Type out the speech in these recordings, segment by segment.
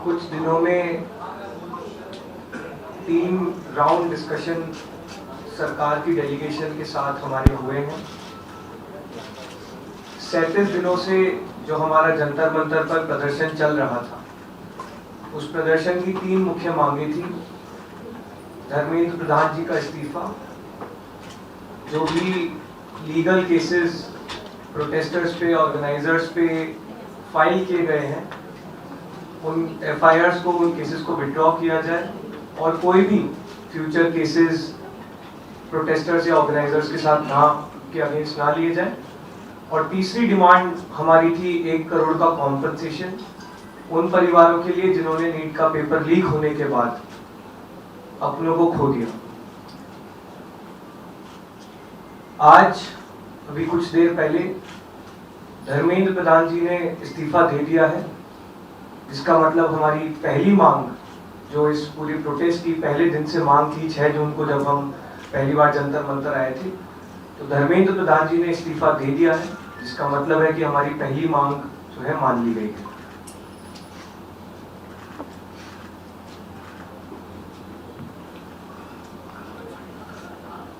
कुछ दिनों में 3 राउंड डिस्कशन सरकार की डेलीगेशन के साथ हमारे हुए हैं। 37 दिनों से जो हमारा जंतर मंतर पर प्रदर्शन चल रहा था, उस प्रदर्शन की 3 मुख्य मांगें थी। धर्मेंद्र प्रधान जी का इस्तीफा, जो भी लीगल केसेस प्रोटेस्टर्स पे, ऑर्गेनाइजर्स पे फाइल किए गए हैं, उन एफआईआर्स को, उन केसेस को विड्रॉ किया जाए और कोई भी फ्यूचर केसेस प्रोटेस्टर्स या ऑर्गेनाइजर्स के साथ के अगेंस्ट ना लिए जाए। और तीसरी डिमांड हमारी थी 1 करोड़ का कॉम्पनसेशन उन परिवारों के लिए जिन्होंने नीट का पेपर लीक होने के बाद अपनों को खो दिया। आज अभी कुछ देर पहले धर्मेंद्र प्रधान जी ने इस्तीफा दे दिया है, जिसका मतलब हमारी पहली मांग, जो इस पूरी प्रोटेस्ट की पहले दिन से मांग थी, 6 जून को जब हम पहली बार जंतर मंतर आए थे, तो धर्मेंद्र प्रधान जी ने इस्तीफा दे दिया है, जिसका मतलब है कि हमारी पहली मांग जो है मान ली गई है।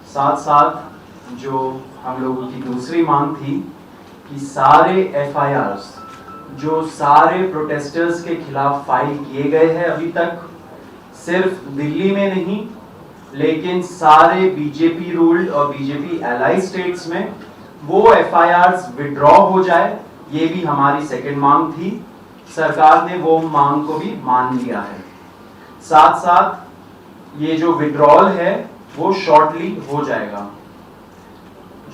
साथ साथ जो हम लोगों की दूसरी मांग थी कि सारे एफआईआर्स जो सारे प्रोटेस्टर्स के खिलाफ फाइल किए गए हैं अभी तक, सिर्फ दिल्ली में नहीं लेकिन सारे बीजेपी रूल्ड और बीजेपी एलाई स्टेट्स में, वो एफआईआर्स विड्रॉ हो जाए, ये भी हमारी सेकंड मांग थी। सरकार ने वो मांग को भी मान लिया है। साथ साथ ये जो विड्रॉल है वो शॉर्टली हो जाएगा।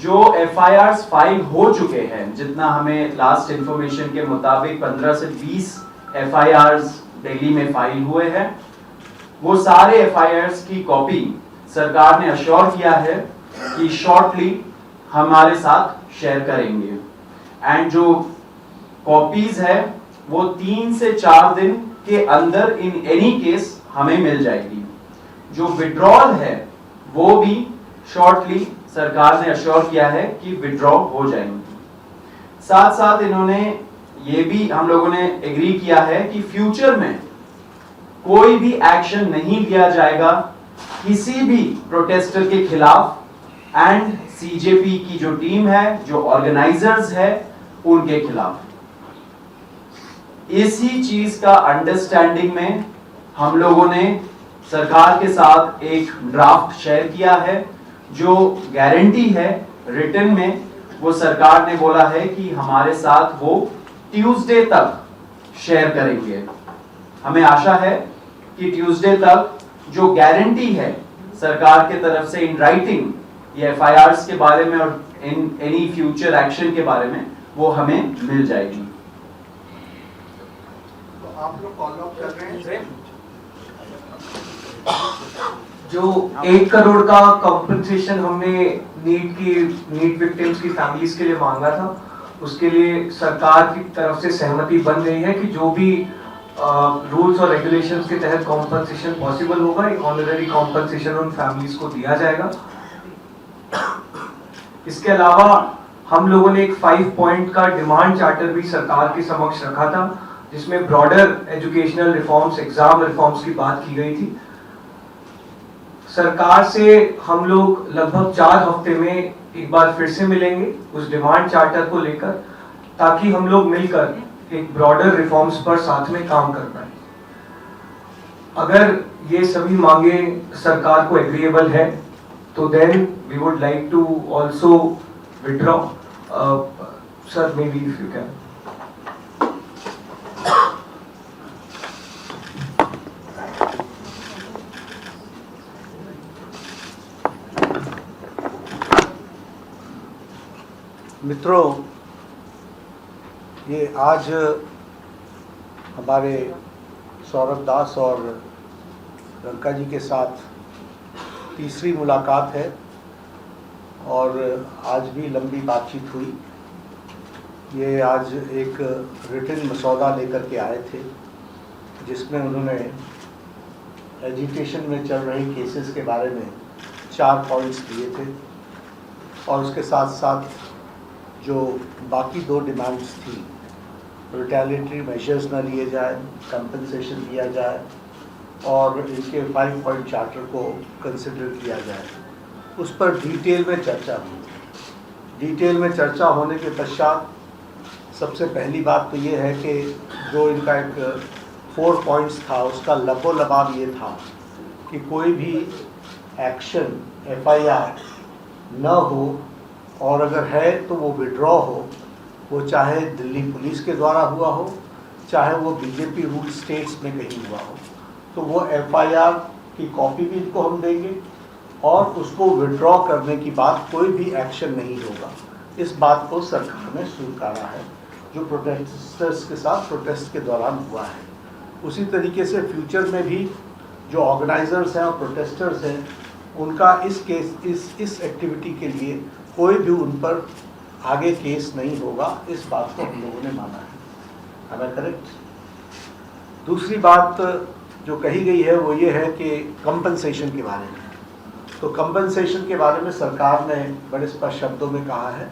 जो एफआईआर्स फाइल हो चुके हैं, जितना हमें लास्ट इंफॉर्मेशन के मुताबिक 15 से 20 एफआईआर्स दिल्ली में फाइल हुए हैं, वो सारे एफआईआर्स की कॉपी सरकार ने अश्योर किया है कि शॉर्टली हमारे साथ शेयर करेंगे। एंड जो कॉपीज है वो 3 से 4 दिन के अंदर इन एनी केस हमें मिल जाएगी। जो विड्रॉल है वो भी शॉर्टली सरकार ने अश्योर किया है कि विड्रॉ हो जाएंगी। साथ साथ इन्होंने ये भी हम लोगों ने एग्री किया है कि फ्यूचर में कोई भी एक्शन नहीं लिया जाएगा किसी भी प्रोटेस्टर के खिलाफ एंड सीजेपी की जो टीम है, जो ऑर्गेनाइजर्स है, उनके खिलाफ। इसी चीज का अंडरस्टैंडिंग में हम लोगों ने सरकार के साथ एक ड्राफ्ट शेयर किया है, जो गारंटी है रिटन में, वो सरकार ने बोला है कि हमारे साथ वो ट्यूसडे तक शेयर करेंगे। हमें आशा है कि ट्यूसडे तक जो गारंटी है सरकार के तरफ से इन राइटिंग ये एफआईआर्स के बारे में और इन एनी फ्यूचर एक्शन के बारे में, वो हमें मिल जाएगी। तो आप लोग फॉलो अप कर रहे हैं? जो 1 करोड़ का कॉम्पनसेशन हमने नीट विक्टिम्स की फैमिलीज के लिए मांगा था, उसके लिए सरकार की तरफ से सहमति बन गई है कि जो भी रूल्स और रेगुलेशंस के तहत कॉम्पनसेशन पॉसिबल होगा, एक ऑनररी कॉम्पनसेशन उन फैमिलीज को दिया जाएगा। इसके अलावा हम लोगों ने एक 5 पॉइंट का डिमांड चार्टर भी सरकार के समक्ष रखा था, जिसमें broader educational reforms, exam reforms की बात की गई थी। सरकार से हम लोग लगभग 4 हफ्ते में एक बार फिर से मिलेंगे उस डिमांड चार्टर को लेकर, ताकि हम लोग मिलकर एक ब्रॉडर रिफॉर्म्स पर साथ में काम कर पाए। अगर ये सभी मांगे सरकार को एग्रीएबल है, तो then we would like to also withdraw. Sir, maybe if you can. मित्रों, ये आज हमारे सौरभ दास और रंका जी के साथ तीसरी मुलाकात है और आज भी लंबी बातचीत हुई। ये आज एक रिटन मसौदा लेकर के आए थे, जिसमें उन्होंने एजुकेशन में चल रही केसेस के बारे में 4 पॉइंट्स दिए थे और उसके साथ साथ जो बाकी 2 डिमांड्स थी रिटेलिएटरी मेजर्स न लिए जाए, कंपनसेशन दिया जाए और इनके 5 पॉइंट चार्टर को कंसिडर किया जाए। उस पर डिटेल में चर्चा हुई। डिटेल में चर्चा होने के पश्चात सबसे पहली बात तो ये है कि जो इनका एक 4 पॉइंट्स था, उसका लबो लबाब ये था कि कोई भी एक्शन FIR न हो, और अगर है तो वो विड्रॉ हो, वो चाहे दिल्ली पुलिस के द्वारा हुआ हो, चाहे वो BJP रूल स्टेट्स में कहीं हुआ हो, तो वो FIR की कॉपी भी इनको हम देंगे और उसको विड्रॉ करने की बात कोई भी एक्शन नहीं होगा। इस बात को सरकार ने स्वीकारा है, जो प्रोटेस्टर्स के साथ प्रोटेस्ट के दौरान हुआ है। उसी तरीके से फ्यूचर में भी जो ऑर्गेनाइजर्स हैं और प्रोटेस्टर्स हैं, उनका इस एक्टिविटी के लिए कोई भी उन पर आगे केस नहीं होगा। इस बात को हम लोगों ने माना है। Am I correct? दूसरी बात जो कही गई है वो ये है कि कंपनसेशन के बारे में। तो कंपनसेशन के बारे में सरकार ने बड़े स्पष्ट शब्दों में कहा है,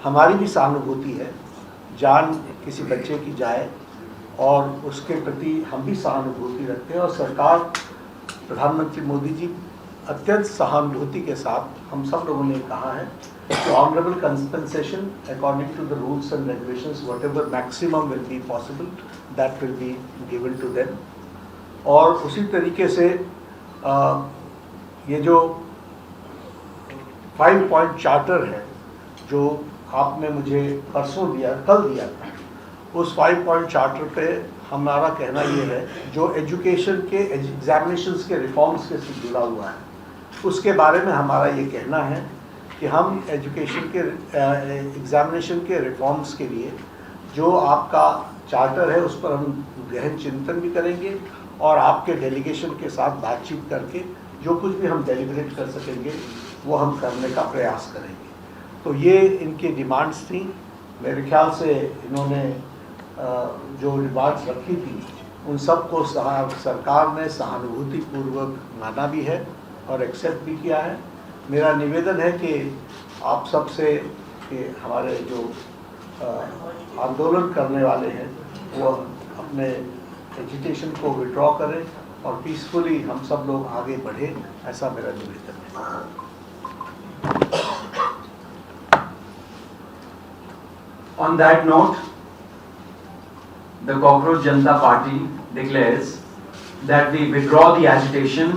हमारी भी सहानुभूति है, जान किसी बच्चे की जाए और उसके प्रति हम भी सहानुभूति रखते हैं। और सरकार, प्रधानमंत्री मोदी जी अत्यंत सहानुभूति के साथ हम सब लोगों ने कहा है कि honourable compensation according to the rules and regulations, whatever maximum will be possible, that will be given to them. और उसी तरीके से ये जो 5 पॉइंट चार्टर है जो आपने मुझे परसों दिया, कल दिया था, उस 5 पॉइंट चार्टर पे हमारा कहना ये है, जो एजुकेशन के एग्जामिनेशंस के रिफॉर्म्स के से जुड़ा हुआ है, उसके बारे में हमारा ये कहना है कि हम एजुकेशन के एग्जामिनेशन के रिफॉर्म्स के लिए जो आपका चार्टर है उस पर हम गहन चिंतन भी करेंगे और आपके डेलीगेशन के साथ बातचीत करके जो कुछ भी हम डेलिब्रेट कर सकेंगे वो हम करने का प्रयास करेंगे। तो ये इनकी डिमांड्स थी। मेरे ख्याल से इन्होंने जो डिमांड्स रखी थी उन सब को सरकार ने सहानुभूतिपूर्वक माना भी है और एक्सेप्ट भी किया है। मेरा निवेदन है कि आप सब से कि हमारे जो आंदोलन करने वाले हैं वो अपने एजिटेशन को विड्रॉ करें और पीसफुली हम सब लोग आगे बढ़े, ऐसा मेरा निवेदन है। On that note, the Cockroach Janata Party declares that we withdraw the agitation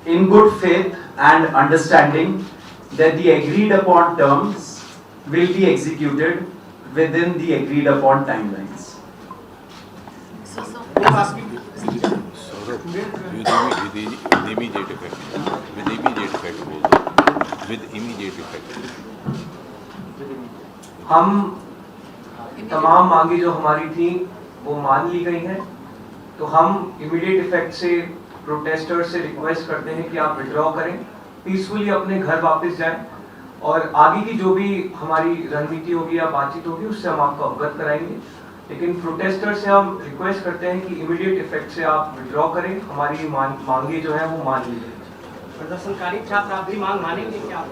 in good faith and understanding that the agreed upon terms will be executed within the agreed upon timelines. With immediate effect, with immediate effect. हम तमाम मांगे जो हमारी थी वो मान ली गई हैं, तो हम इमीडिएट इफेक्ट से प्रोटेस्टर से रिक्वेस्ट करते हैं कि आप विड्रॉ करें, पीसफुली अपने घर वापस जाएं और आगे की जो भी हमारी रणनीति होगी या बातचीत होगी उससे हम आपको अवगत कराएंगे। लेकिन प्रोटेस्टर से हम रिक्वेस्ट करते हैं कि इमीडिएट इफेक्ट से आप विड्रॉ करें, हमारी मांगे जो है वो मान ली जाए। प्रदर्शनकारी छात्र आप भी मांग मानेंगे क्या?